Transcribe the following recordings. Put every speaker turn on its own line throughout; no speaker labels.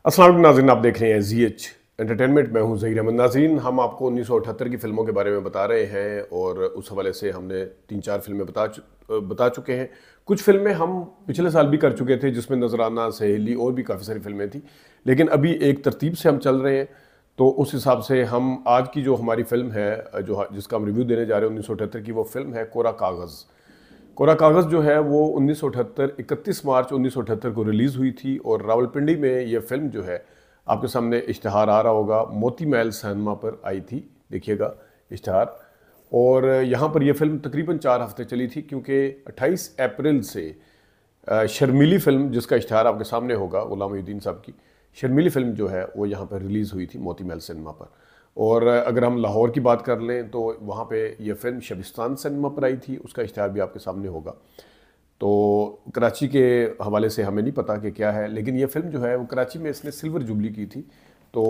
अस्सलाम वालेकुम नाज़रीन, आप देख रहे हैं ZH एंटरटेनमेंट। मैं हूं ज़हीर अहमद। नाज़रीन, हम आपको 1978 की फ़िल्मों के बारे में बता रहे हैं और उस हवाले से हमने 3-4 फ़िल्में बता चुके हैं। कुछ फ़िल्में हम पिछले साल भी कर चुके थे, जिसमें नजराना, सहेली और भी काफ़ी सारी फ़िल्में थी। लेकिन अभी एक तरतीब से हम चल रहे हैं, तो उस हिसाब से हम आज की जो हमारी फ़िल्म है, जिसका हम रिव्यू देने जा रहे हैं 1978 की, वो फ़िल्म है कोरा कागज़। कोरा कागज़ जो है वो 1978 31 मार्च 1978 को रिलीज़ हुई थी और रावलपिंडी में ये फ़िल्म जो है, आपके सामने इश्तिहार आ रहा होगा, मोती महल सिनेमा पर आई थी। देखिएगा इश्तिहार। और यहाँ पर यह फ़िल्म तकरीबन 4 हफ्ते चली थी, क्योंकि 28 अप्रैल से शर्मीली फ़िल्म, जिसका इश्तिहार आपके सामने होगा, गुलाम मोहिउद्दीन साहब की शर्मीली फ़िल्म जो है वो यहाँ पर रिलीज़ हुई थी मोती महल सिनेमा पर। और अगर हम लाहौर की बात कर लें तो वहाँ पे ये फ़िल्म शबिस्तान सिनेमा पर आई थी, उसका इश्तिहार भी आपके सामने होगा। तो कराची के हवाले से हमें नहीं पता कि क्या है, लेकिन ये फ़िल्म जो है वो कराची में इसने सिल्वर जुबली की थी। तो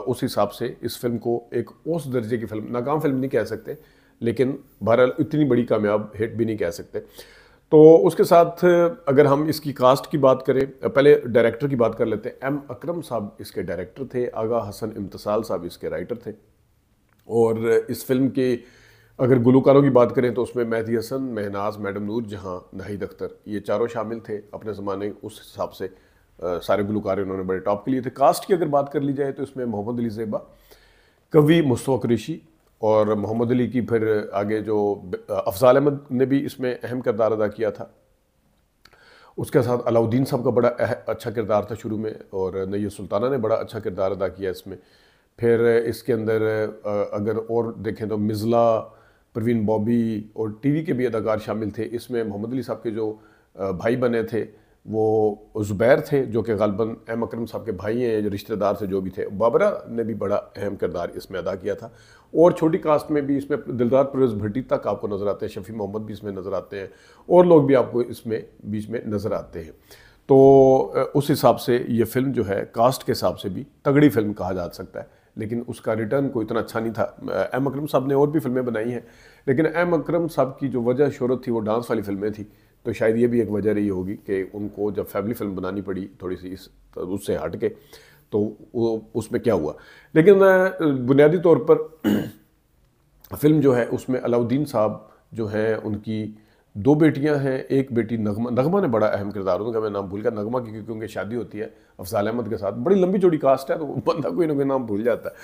उस हिसाब से इस फिल्म को एक औस दर्जे की फ़िल्म, नाकाम फ़िल्म नहीं कह सकते, लेकिन बहरहाल इतनी बड़ी कामयाब हिट भी नहीं कह सकते। तो उसके साथ अगर हम इसकी कास्ट की बात करें, पहले डायरेक्टर की बात कर लेते हैं। एम अकरम साहब इसके डायरेक्टर थे, आगा हसन इम्तिसाल साहब इसके राइटर थे। और इस फिल्म के अगर गुलकारों की बात करें तो उसमें मेहदी हसन, महनाज, मैडम नूर जहां, नाहिद अख्तर, ये चारों शामिल थे अपने ज़माने। उस हिसाब से सारे गुलकार इन्होंने बड़े टॉप के लिए थे। कास्ट की अगर बात कर ली जाए तो इसमें मोहम्मद अली ज़ेबा, कवि मुस्तफ़ा कुरैशी और मोहम्मद अली की फिर आगे जो अफजाल अहमद ने भी इसमें अहम किरदार अदा किया था। उसके साथ अलाउद्दीन साहब का बड़ा अच्छा किरदार था शुरू में, और नय्यर सुल्ताना ने बड़ा अच्छा किरदार अदा किया इसमें। फिर इसके अंदर अगर और देखें तो मिज़ला, परवीन बॉबी और टीवी के भी अदाकार शामिल थे। इसमें मोहम्मद अली साहब के जो भाई बने थे वो ज़ुबैर थे, जो कि ग़ालिबन एम अकरम साहब के भाई हैं, जो रिश्तेदार थे जो भी थे। बाबरा ने भी बड़ा अहम किरदार इसमें अदा किया था। और छोटी कास्ट में भी इसमें दिलदार परवेज़ भट्टी तक आपको नज़र आते हैं, शफ़ी मोहम्मद भी इसमें नज़र आते हैं, और लोग भी आपको इसमें बीच में नज़र आते हैं। तो उस हिसाब से ये फ़िल्म जो है कास्ट के हिसाब से भी तगड़ी फ़िल्म कहा जा सकता है, लेकिन उसका रिटर्न कोई इतना अच्छा नहीं था। एम अकरम साहब ने और भी फिल्में बनाई हैं, लेकिन एम अकरम साहब की जो वजह शोहरत थी वो डांस वाली फिल्में थी। तो शायद ये भी एक वजह रही होगी कि उनको जब फैमिली फिल्म बनानी पड़ी थोड़ी सी इस उससे हट के, तो वो उसमें क्या हुआ। लेकिन बुनियादी तौर पर फिल्म जो है उसमें अलाउद्दीन साहब जो हैं, उनकी 2 बेटियां हैं। एक बेटी नगमा, नगमा ने बड़ा अहम किरदार, उनका मैं नाम भूल गया, नगमा की, क्योंकि उनकी शादी होती है अफजाल अहमद के साथ। बड़ी लंबी चौड़ी कास्ट है, तो बंदा कोई ना कोई नाम भूल जाता है।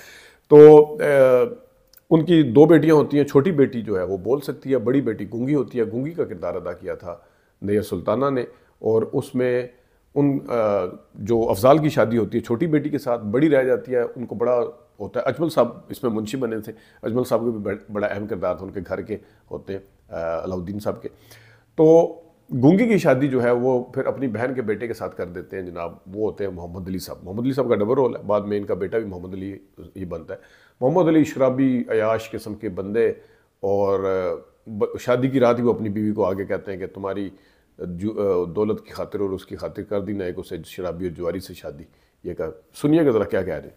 तो उनकी 2 बेटियां होती हैं। छोटी बेटी जो है वो बोल सकती है, बड़ी बेटी गूंगी होती है। गूंगी का किरदार अदा किया था नय्यर सुल्ताना ने। और उसमें जो अफजाल की शादी होती है छोटी बेटी के साथ, बड़ी रह जाती है, उनको बड़ा होता है। अजमल साहब इसमें मुंशी बने थे। अजमल साहब का भी बड़ा अहम किरदार था, उनके घर के होते हैं अलाउद्दीन साहब के। तो गूंगी की शादी जो है वो फिर अपनी बहन के बेटे के साथ कर देते हैं जनाब, वो होते हैं मोहम्मद अली साहब। मोहम्मद अली साहब का डबल रोल है, बाद में इनका बेटा भी मोहम्मद अली ही बनता है। मोहम्मद अली शराबी अयाश किस्म के बंदे, और शादी की रात ही वो अपनी बीवी को आगे कहते हैं कि तुम्हारी दौलत की खातिर और उसकी खातिर कर दी ना एक उसे शराबी और जुआरी से शादी। ये कर सुनिएगा ज़रा क्या कह रहे हैं।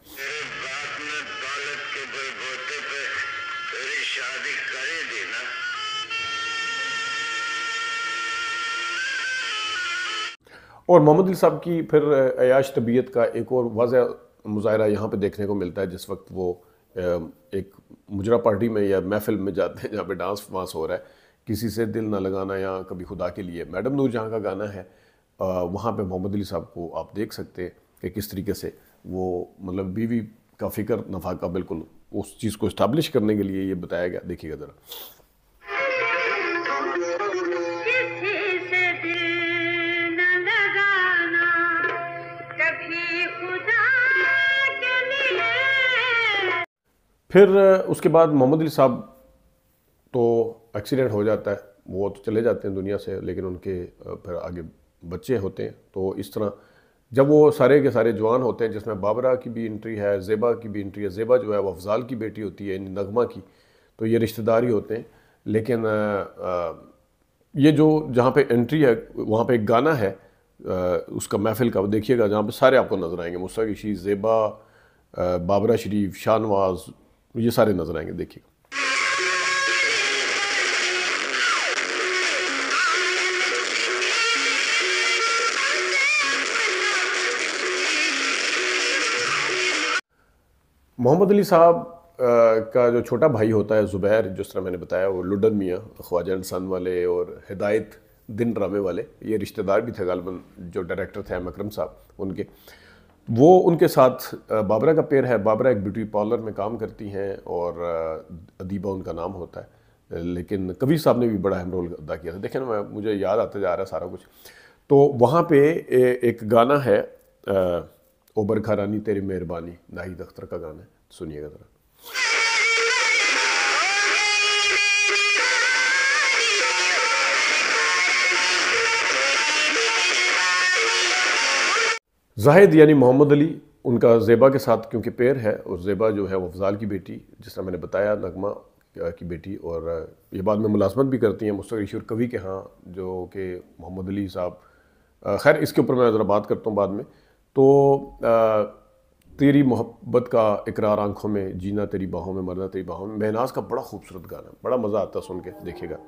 और मोहम्मद अली साहब की फिर अयाश तबीयत का एक और वाज़ह मुज़ाहरा यहाँ पे देखने को मिलता है, जिस वक्त वो एक मुजरा पार्टी में या महफिल में जाते हैं जहाँ पे डांस वांस हो रहा है, किसी से दिल ना लगाना या कभी खुदा के लिए, मैडम नूर जहाँ का गाना है, वहाँ पे मोहम्मद अली साहब को आप देख सकते हैं कि किस तरीके से वो मतलब बीवी का फ़िक्र नफ़ा का बिल्कुल उस चीज़ को इस्टाब्लिश करने के लिए ये बताया गया। देखिएगा ज़रा। फिर उसके बाद मोहम्मद अली साहब तो एक्सीडेंट हो जाता है, वो तो चले जाते हैं दुनिया से, लेकिन उनके फिर आगे बच्चे होते हैं। तो इस तरह जब वो सारे के सारे जवान होते हैं, जिसमें बाबरा की भी एंट्री है, ज़ेबा की भी एंट्री है। ज़ेबा जो है वो अफजाल की बेटी होती है, नगमा की, तो ये रिश्तेदार ही होते हैं। लेकिन ये जो जहाँ पे एंट्री है वहाँ पे एक गाना है उसका महफिल का, देखिएगा, जहाँ पे सारे आपको नजर आएंगे, मुस्तफ़ा, ज़ेबा, बाबरा शरीफ, शाहनवाज, ये सारे नजर आएंगे। देखिएगा। मोहम्मद अली साहब का जो छोटा भाई होता है ज़ुबैर, जिस तरह मैंने बताया, वो लुडन मियाँ, ख्वाजा एंड सन वाले और हिदायत दिन ड्रामे वाले, ये रिश्तेदार भी थे गालिबन, जो डायरेक्टर थे अकरम साहब उनके। वो उनके साथ बाबरा का पेयर है। बाबरा एक ब्यूटी पार्लर में काम करती हैं और अदीबा उनका नाम होता है, लेकिन कबीर साहब ने भी बड़ा अहम रोल अदा किया था। देखें ना, मुझे याद आता जा रहा है सारा कुछ। तो वहाँ पे एक गाना है, ओ बरखा रानी तेरी मेहरबानी, नाहिद अख्तर का गाना है, सुनिएगा ज़रा। जाहिद यानी मोहम्मद अली, उनका ज़ेबा के साथ क्योंकि पेयर है, और ज़ेबा जो है वो अफजाल की बेटी, जिस तरह मैंने बताया, नगमा की बेटी, और ये बाद में मुलाजमत भी करती हैं मुस्तफ़ा क़ुरैशी और कवि के यहाँ, जो कि मोहम्मद अली साहब। खैर, इसके ऊपर मैं ज़रा बात करता हूँ बाद में। तो तेरी मोहब्बत का इकरार आंखों में, जीना तेरी बाहों में, मरना तेरी बाहों में, महनाज का बड़ा खूबसूरत गाना, बड़ा मज़ा आता सुन के, देखिएगा।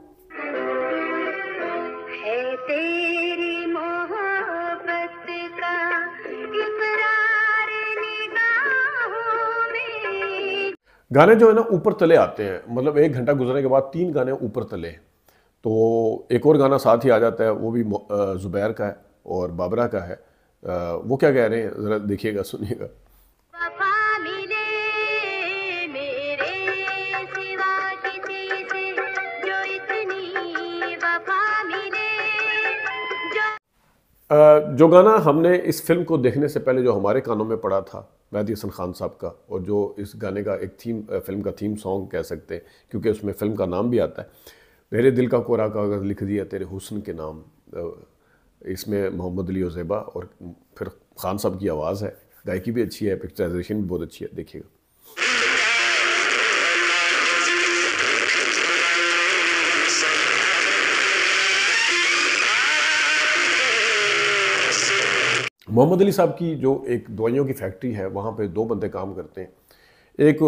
गाने जो है ना ऊपर तले आते हैं, मतलब 1 घंटा गुजरने के बाद 3 गाने ऊपर तले। तो एक और गाना साथ ही आ जाता है, वो भी ज़ुबैर का है और बाबरा का है। वो क्या कह रहे हैं, ज़रा देखिएगा, सुनिएगा। जो गाना हमने इस फिल्म को देखने से पहले जो हमारे कानों में पड़ा था, मेहदी हसन खान साहब का, और जो इस गाने का एक फिल्म का थीम सॉन्ग कह सकते हैं, क्योंकि उसमें फिल्म का नाम भी आता है, मेरे दिल का कोरा कागज़ लिख दिया तेरे हुस्न के नाम। इसमें मोहम्मद अली और ज़ेबा, और फिर खान साहब की आवाज़ है, गायकी भी अच्छी है, पिक्चराइजेशन भी बहुत अच्छी है, देखिएगा। मोहम्मद अली साहब की जो एक दवाइयों की फैक्ट्री है, वहाँ पे 2 बंदे काम करते हैं। एक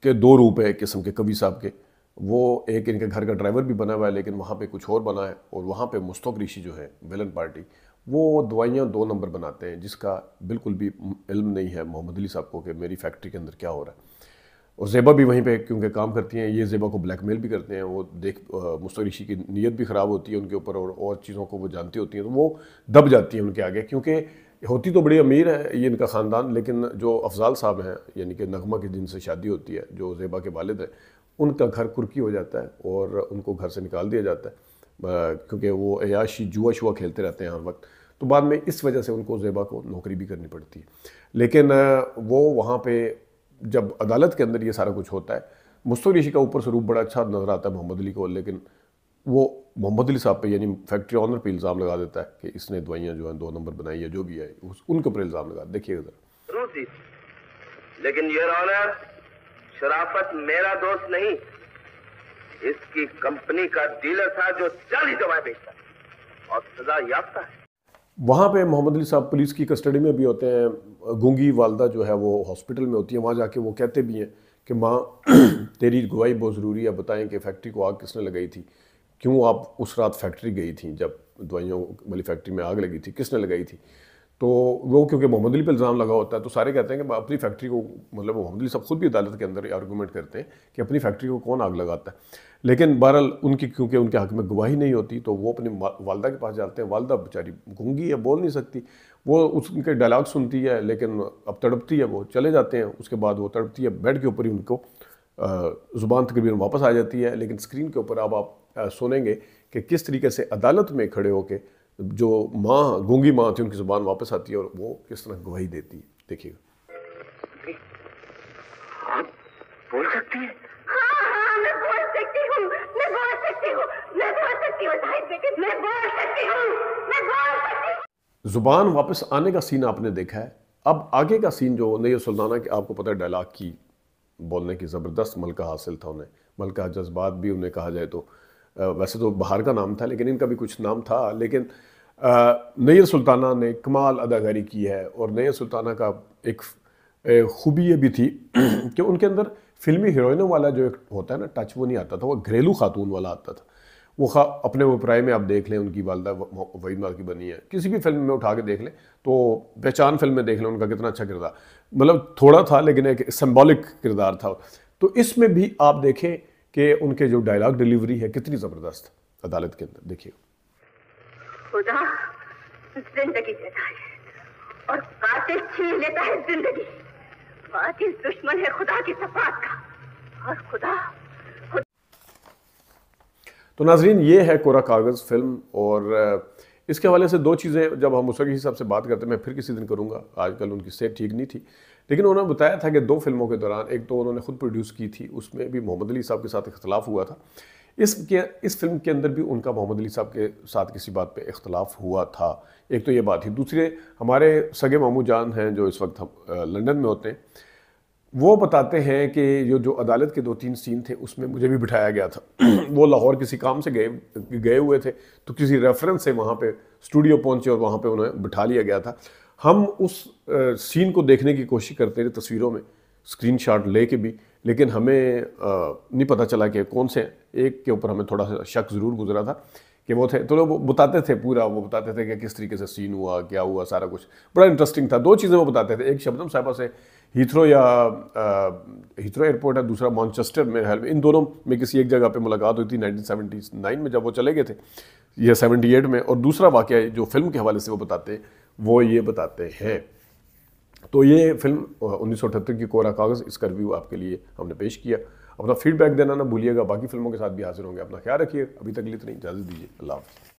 के 2 रूप है किस्म के, कवि साहब के। वो एक इनके घर का ड्राइवर भी बना हुआ है, लेकिन वहाँ पे कुछ और बना है। और वहाँ पे मुस्तफ़ा क़ुरैशी जो है विलन पार्टी, वो दवाइयाँ 2 नंबर बनाते हैं, जिसका बिल्कुल भी इल्म नहीं है मोहम्मद अली साहब को कि मेरी फैक्ट्री के अंदर क्या हो रहा है। और ज़ेबा भी वहीं पे क्योंकि काम करती हैं, ये ज़ेबा को ब्लैकमेल भी करते हैं। वो मुस्तफ़ा क़ुरैशी की नीयत भी ख़राब होती है उनके ऊपर, और चीज़ों को वो जानती होती हैं, तो वो दब जाती हैं उनके आगे। क्योंकि होती तो बड़ी अमीर है ये इनका ख़ानदान, लेकिन जो अफजाल साहब हैं, यानी कि नगमा की जिनसे शादी होती है, जो ज़ेबा के वालिद हैं, उनका घर कुर्की हो जाता है और उनको घर से निकाल दिया जाता है, क्योंकि वो अयाशी जुआ शुआ खेलते रहते हैं हर वक्त। तो बाद में इस वजह से उनको ज़ेबा को नौकरी भी करनी पड़ती है। लेकिन वो वहाँ पे जब अदालत के अंदर ये सारा कुछ होता है, मुस्तफ़ा क़ुरैशी का ऊपर से रूप बड़ा अच्छा नज़र आता है मोहम्मद अली को, लेकिन वो मोहम्मद अली साहब पे, यानी फैक्ट्री ऑनर पे इल्ज़ाम लगा देता है कि इसने दवाइयाँ जो हैं 2 नंबर बनाई है, जो भी है, उनके ऊपर इल्ज़ाम लगा। देखिएगा ज़रा।
लेकिन योर ऑनर, शराफत मेरा दोस्त नहीं, इसकी कंपनी का डीलर था जो 40 दवाएं बेचता है और सजा याफ्ता है।
वहाँ पे मोहम्मद अली साहब पुलिस की कस्टडी में भी होते हैं। गूंगी वालदा जो है वो हॉस्पिटल में होती है, वहाँ जाके वो कहते भी हैं कि माँ तेरी गवाही बहुत ज़रूरी है, बताएं कि फैक्ट्री को आग किसने लगाई थी, क्यों आप उस रात फैक्ट्री गई थी, जब दवाइयों वाली फैक्ट्री में आग लगी थी, किसने लगाई थी। तो वो क्योंकि मोहम्मद अली पर इल्ज़ाम लगा होता है, तो सारे कहते हैं कि अपनी फैक्ट्री को, मतलब मोहम्मद अली साहब खुद भी अदालत के अंदर आर्गूमेंट करते हैं कि अपनी फैक्ट्री को कौन आग लगाता है। लेकिन बहरहाल उनकी, क्योंकि उनके हक़ में गवाही नहीं होती, तो वो अपनी वालदा के पास जाते हैं। वालदा बेचारी गूंगी है, बोल नहीं सकती, वो उनके डायलॉग सुनती है, लेकिन अब तड़पती है। वो चले जाते हैं, उसके बाद वो तड़पती है, बेड के ऊपर ही उनको ज़ुबान तकरीबन वापस आ जाती है। लेकिन स्क्रीन के ऊपर अब आप सुनेंगे कि किस तरीके से अदालत में खड़े होकर जो माँ, गूंगी माँ थी, उनकी ज़ुबान वापस आती है और वो किस तरह गवाही देती है। देखिएगा।
आप बोल सकती हैं?
हाँ, मैं बोल सकती हूँ, मैं बोल सकती हूँ, मैं बोल सकती हूँ, मैं बोल सकती हूँ, मैं बोल सकती हूँ।
ज़ुबान वापस आने का सीन आपने देखा है। अब आगे का सीन जो नैय्यर सुल्ताना के, आपको पता है डायलॉग की, बोलने की ज़बरदस्त मलका हासिल था उन्हें, मलका जज्बात भी उन्हें कहा जाए तो। वैसे तो बाहर का नाम था, लेकिन इनका भी कुछ नाम था। लेकिन नैय्यर सुल्ताना ने कमाल अदाकारी की है। और नैय्यर सुल्ताना का एक खूबी ये भी थी कि उनके अंदर फिल्मी हीरोइनों वाला जो एक होता है ना टच, वो नहीं आता था, वो घरेलू खातून वाला आता था। वो अपने उपराय में आप देख लें, उनकी वालदा वहीद माल की बनी है, किसी भी फिल्म में उठा के देख लें, तो पहचान फिल्म में देख लें उनका कितना अच्छा किरदार, मतलब थोड़ा था लेकिन एक सिंबॉलिक किरदार था। तो इसमें भी आप देखें कि उनके जो डायलॉग डिलीवरी है कितनी ज़बरदस्त अदालत के अंदर। देखिए,
खुदा जिंदगी देता है और कातिल छीन लेता है जिंदगी। कातिल दुश्मन है खुदा की सफात का और खुदा।
तो नाजरीन, ये है कोरा कागज़ फिल्म, और इसके हवाले से दो चीज़ें जब हम उसके हिसाब से बात करते हैं, मैं फिर किसी दिन करूँगा, आजकल उनकी सेहत ठीक नहीं थी, लेकिन उन्होंने बताया था कि 2 फिल्मों के दौरान, एक तो उन्होंने खुद प्रोड्यूस की थी, उसमें भी मोहम्मद अली साहब के साथ इख्तलाफ हुआ था। इस फिल्म के अंदर भी उनका मोहम्मद अली साहब के साथ किसी बात पे इख्तलाफ हुआ था। एक तो ये बात थी। दूसरे, हमारे सगे मामू जान हैं जो इस वक्त लंदन में होते हैं, वो बताते हैं कि जो अदालत के 2-3 सीन थे उसमें मुझे भी बिठाया गया था। वो लाहौर किसी काम से गए हुए थे, तो किसी रेफरेंस से वहाँ पे स्टूडियो पहुँचे और वहाँ पे उन्हें बिठा लिया गया था। हम उस सीन को देखने की कोशिश करते थे तस्वीरों में, स्क्रीनशॉट लेके भी, लेकिन हमें नहीं पता चला कि कौन से। एक के ऊपर हमें थोड़ा सा शक ज़रूर गुजरा था कि वो थे, तो वो बताते थे पूरा, वो बताते थे कि किस तरीके से सीन हुआ, क्या हुआ, सारा कुछ बड़ा इंटरेस्टिंग था। 2 चीज़ें वो बताते थे, एक शबनम साहिबा से हीथ्रो एयरपोर्ट है, दूसरा मैनचेस्टर में, इन दोनों में किसी एक जगह पे मुलाकात हुई थी 1979 में जब वो चले गए थे, या 78 में। और दूसरा वाक़या जो फिल्म के हवाले से वो बताते हैं, वो ये बताते हैं। तो ये फिल्म 1978 की कोरा कागज़, इसका रिव्यू आपके लिए हमने पेश किया। अपना फीडबैक देना ना भूलिएगा। बाकी फिल्मों के साथ भी हाजिर होंगे। अपना ख्याल रखिए। अभी तक के लिए इतना ही, इजाज़त दीजिए। अल्लाह हाफ़िज़।